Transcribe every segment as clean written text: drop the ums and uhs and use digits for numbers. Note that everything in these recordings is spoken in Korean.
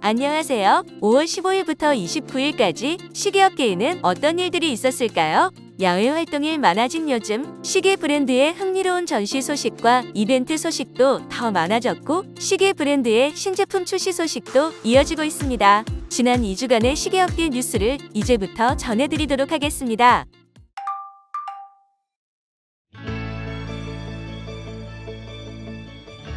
안녕하세요. 5월 15일부터 29일까지 시계업계에는 어떤 일들이 있었을까요? 야외 활동이 많아진 요즘 시계 브랜드의 흥미로운 전시 소식과 이벤트 소식도 더 많아졌고 시계 브랜드의 신제품 출시 소식도 이어지고 있습니다. 지난 2주간의 시계업계 뉴스를 이제부터 전해드리도록 하겠습니다.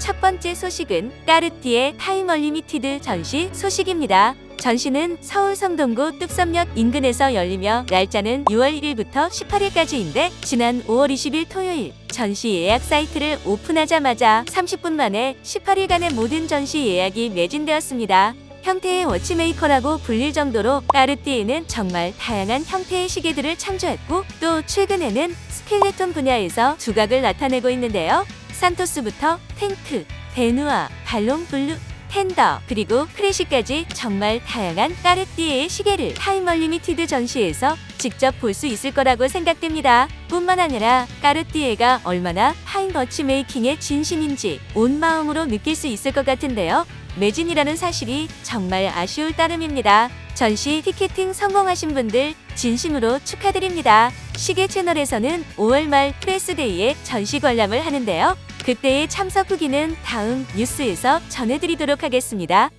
첫 번째 소식은 까르띠에 타임 얼리미티드 전시 소식입니다. 전시는 서울 성동구 뚝섬역 인근에서 열리며 날짜는 6월 1일부터 18일까지인데 지난 5월 20일 토요일 전시 예약 사이트를 오픈하자마자 30분 만에 18일간의 모든 전시 예약이 매진되었습니다. 형태의 워치메이커라고 불릴 정도로 까르띠에는 정말 다양한 형태의 시계들을 창조했고 또 최근에는 스켈레톤 분야에서 두각을 나타내고 있는데요. 산토스부터 탱크, 베누아, 발롱블루, 텐더, 그리고 크래시까지 정말 다양한 까르띠에의 시계를 타임 얼리미티드 전시에서 직접 볼 수 있을 거라고 생각됩니다. 뿐만 아니라 까르띠에가 얼마나 타임 워치메이킹의 진심인지 온 마음으로 느낄 수 있을 것 같은데요. 매진이라는 사실이 정말 아쉬울 따름입니다. 전시 티켓팅 성공하신 분들 진심으로 축하드립니다. 시계 채널에서는 5월 말 프레스데이에 전시 관람을 하는데요. 그때의 참석 후기는 다음 뉴스에서 전해드리도록 하겠습니다.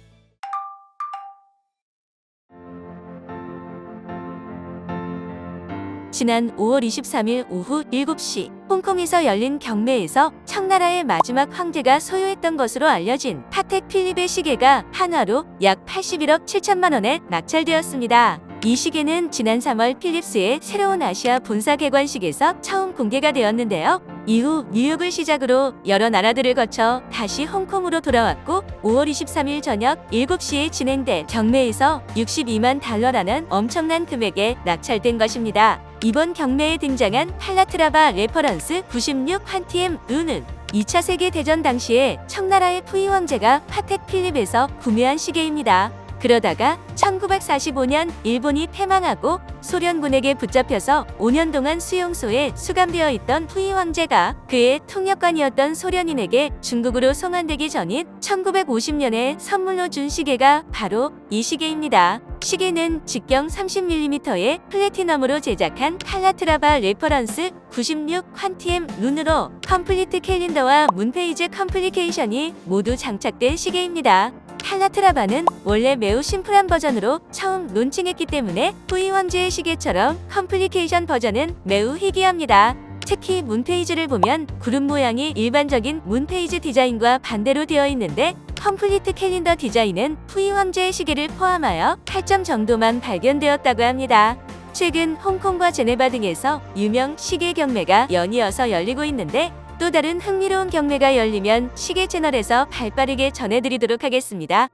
지난 5월 23일 오후 7시 홍콩에서 열린 경매에서 청나라의 마지막 황제가 소유했던 것으로 알려진 파텍 필립의 시계가 한화로 약 81억 7천만 원에 낙찰되었습니다. 이 시계는 지난 3월 필립스의 새로운 아시아 본사 개관식에서 처음 공개가 되었는데요. 이후 뉴욕을 시작으로 여러 나라들을 거쳐 다시 홍콩으로 돌아왔고 5월 23일 저녁 7시에 진행된 경매에서 62만 달러라는 엄청난 금액에 낙찰된 것입니다. 이번 경매에 등장한 칼라트라바 레퍼런스 96 환티엠 루는 2차 세계대전 당시에 청나라의 푸이 황제가 파텍 필립에서 구매한 시계입니다. 그러다가 1945년 일본이 패망하고 소련군에게 붙잡혀서 5년 동안 수용소에 수감되어 있던 푸이 황제가 그의 통역관이었던 소련인에게 중국으로 송환되기 전인 1950년에 선물로 준 시계가 바로 이 시계입니다. 시계는 직경 30mm의 플래티넘으로 제작한 칼라트라바 레퍼런스 96 환티엠 룬으로 컴플리트 캘린더와 문페이지 컴플리케이션이 모두 장착된 시계입니다. 칼라트라바는 원래 매우 심플한 버전으로 처음 론칭했기 때문에 푸이 황제의 시계처럼 컴플리케이션 버전은 매우 희귀합니다. 특히 문페이지를 보면 구름 모양이 일반적인 문페이지 디자인과 반대로 되어 있는데 컴플리트 캘린더 디자인은 푸이 황제의 시계를 포함하여 8점 정도만 발견되었다고 합니다. 최근 홍콩과 제네바 등에서 유명 시계 경매가 연이어서 열리고 있는데 또 다른 흥미로운 경매가 열리면 시계 채널에서 발빠르게 전해드리도록 하겠습니다.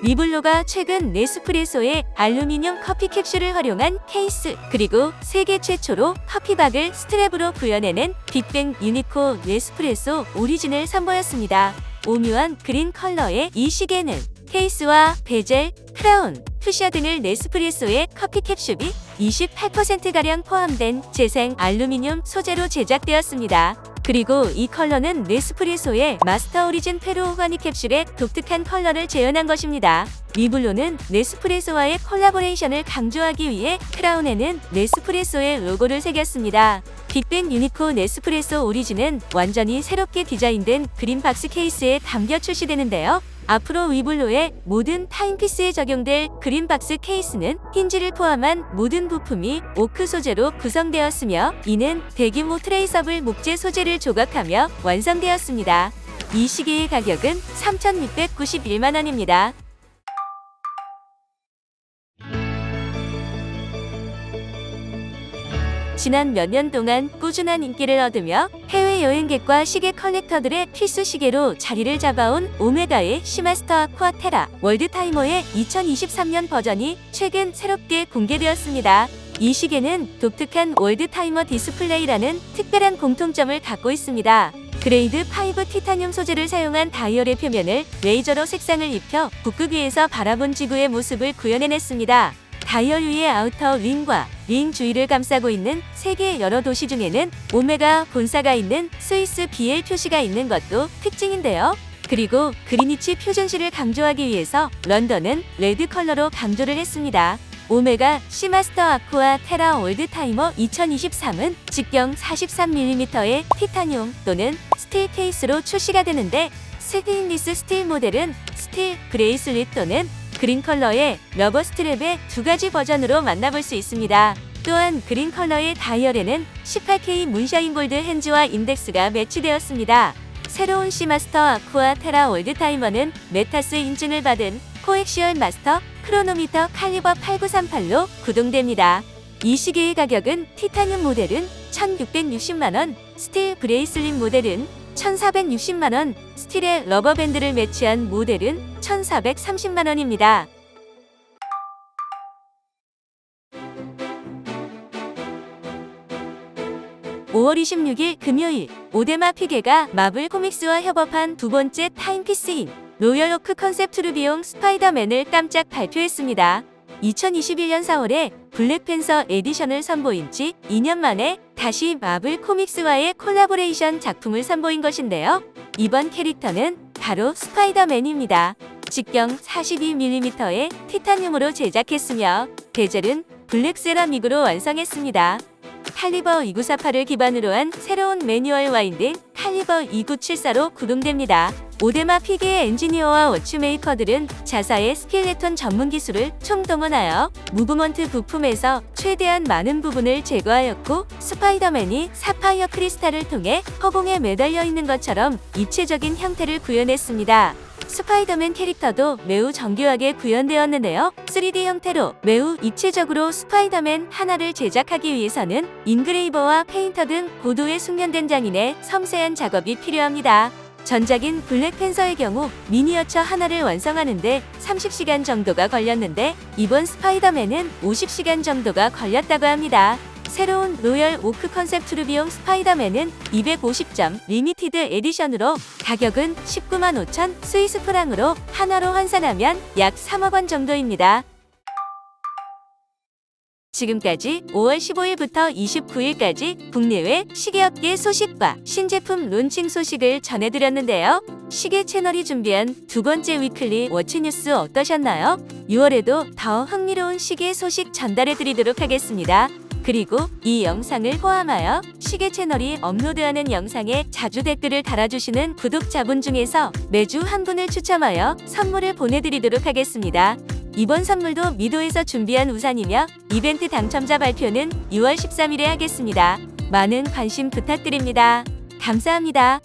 리블로가 최근 네스프레소의 알루미늄 커피 캡슐을 활용한 케이스 그리고 세계 최초로 커피박을 스트랩으로 구현해낸 빅뱅 유니코 네스프레소 오리진을 선보였습니다. 오묘한 그린 컬러의 이 시계는 케이스와 베젤, 크라운, 푸셔 등을 네스프레소의 커피 캡슐이 28%가량 포함된 재생 알루미늄 소재로 제작되었습니다. 그리고 이 컬러는 네스프레소의 마스터 오리진 페루 호가니 캡슐의 독특한 컬러를 재현한 것입니다. 리블로는 네스프레소와의 콜라보레이션을 강조하기 위해 크라운에는 네스프레소의 로고를 새겼습니다. 빅뱅 유니코 네스프레소 오리진은 완전히 새롭게 디자인된 그린박스 케이스에 담겨 출시되는데요. 앞으로 위블로의 모든 타임피스에 적용될 그린박스 케이스는 힌지를 포함한 모든 부품이 오크 소재로 구성되었으며 이는 대규모 트레이서블 목재 소재를 조각하며 완성되었습니다. 이 시계의 가격은 3,691만 원입니다. 지난 몇 년 동안 꾸준한 인기를 얻으며 해외 여행객과 시계 컬렉터들의 필수 시계로 자리를 잡아온 오메가의 시마스터 아쿠아테라 월드타이머의 2023년 버전이 최근 새롭게 공개되었습니다. 이 시계는 독특한 월드타이머 디스플레이라는 특별한 공통점을 갖고 있습니다. 그레이드 5 티타늄 소재를 사용한 다이얼의 표면을 레이저로 색상을 입혀 북극 위에서 바라본 지구의 모습을 구현해냈습니다. 다이얼 위의 아우터 링과 링 주위를 감싸고 있는 세계의 여러 도시 중에는 오메가 본사가 있는 스위스 BL 표시가 있는 것도 특징인데요. 그리고 그리니치 표준시를 강조하기 위해서 런던은 레드 컬러로 강조를 했습니다. 오메가 시마스터 아쿠아 테라 올드타이머 2023은 직경 43mm의 티타늄 또는 스틸 케이스로 출시가 되는데 스테인리스 스틸 모델은 스틸 브레이슬릿 또는 그린 컬러의 러버 스트랩의 두 가지 버전으로 만나볼 수 있습니다. 또한 그린 컬러의 다이얼에는 18K 문샤인 골드 핸즈와 인덱스가 매치되었습니다. 새로운 시마스터 아쿠아 테라 올드타이머는 메타스 인증을 받은 코엑시얼 마스터 크로노미터 칼리버 8938로 구동됩니다. 이 시계의 가격은 티타늄 모델은 1660만원, 스틸 브레이슬릿 모델은 1460만원, 스틸에 러버밴드를 매치한 모델은 1430만원입니다. (5월 26일) 금요일 오데마 피게가 마블 코믹스와 협업한 두 번째 타임피스인 로열 오크 컨셉트로 비용 스파이더맨을 깜짝 발표했습니다. 2021년 4월에 블랙팬서 에디션을 선보인 지 2년 만에 다시 마블 코믹스와의 콜라보레이션 작품을 선보인 것인데요. 이번 캐릭터는 바로 스파이더맨입니다. 직경 42mm의 티타늄으로 제작했으며 베젤은 블랙 세라믹으로 완성했습니다. 칼리버 2948을 기반으로 한 새로운 매뉴얼 와인딩 칼리버 2974로 구동됩니다. 오데마 피게의 엔지니어와 워치메이커들은 자사의 스켈레톤 전문 기술을 총동원하여 무브먼트 부품에서 최대한 많은 부분을 제거하였고 스파이더맨이 사파이어 크리스탈을 통해 허공에 매달려 있는 것처럼 입체적인 형태를 구현했습니다. 스파이더맨 캐릭터도 매우 정교하게 구현되었는데요. 3D 형태로 매우 입체적으로 스파이더맨 하나를 제작하기 위해서는 인그레이버와 페인터 등 고도의 숙련된 장인의 섬세한 작업이 필요합니다. 전작인 블랙팬서의 경우 미니어처 하나를 완성하는데 30시간 정도가 걸렸는데 이번 스파이더맨은 50시간 정도가 걸렸다고 합니다. 새로운 로열 오크 컨셉트로 비용 스파이더맨은 250점 리미티드 에디션으로 가격은 19만 5천 스위스 프랑으로 하나로 환산하면 약 3억 원 정도입니다. 지금까지 5월 15일부터 29일까지 국내외 시계업계 소식과 신제품 론칭 소식을 전해드렸는데요. 시계 채널이 준비한 두 번째 위클리 워치뉴스 어떠셨나요? 6월에도 더 흥미로운 시계 소식 전달해드리도록 하겠습니다. 그리고 이 영상을 포함하여 시계 채널이 업로드하는 영상에 자주 댓글을 달아주시는 구독자분 중에서 매주 한 분을 추첨하여 선물을 보내드리도록 하겠습니다. 이번 선물도 미도에서 준비한 우산이며 이벤트 당첨자 발표는 6월 13일에 하겠습니다. 많은 관심 부탁드립니다. 감사합니다.